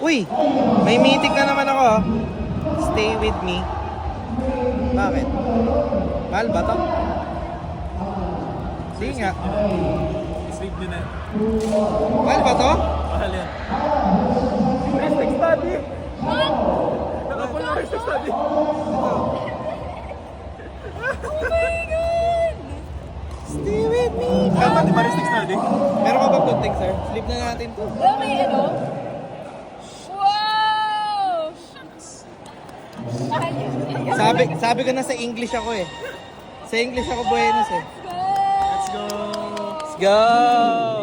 Uy! May meeting na naman ako. Stay with me. Bakit? Mahal ba to? Sige nga. Sleep nyo na. Mahal ba to? Mahal yan. Maristic study! What? Nakapula maristic study! Oh my God! Stay with me. Dapat di maristic study? Meron ka ba gunting, sir? Sleep na natin to. Wala may ano? Wow! Sabi ko na sa English ako eh. Sa English ako buenos eh. Let's go! Let's go! Let's go!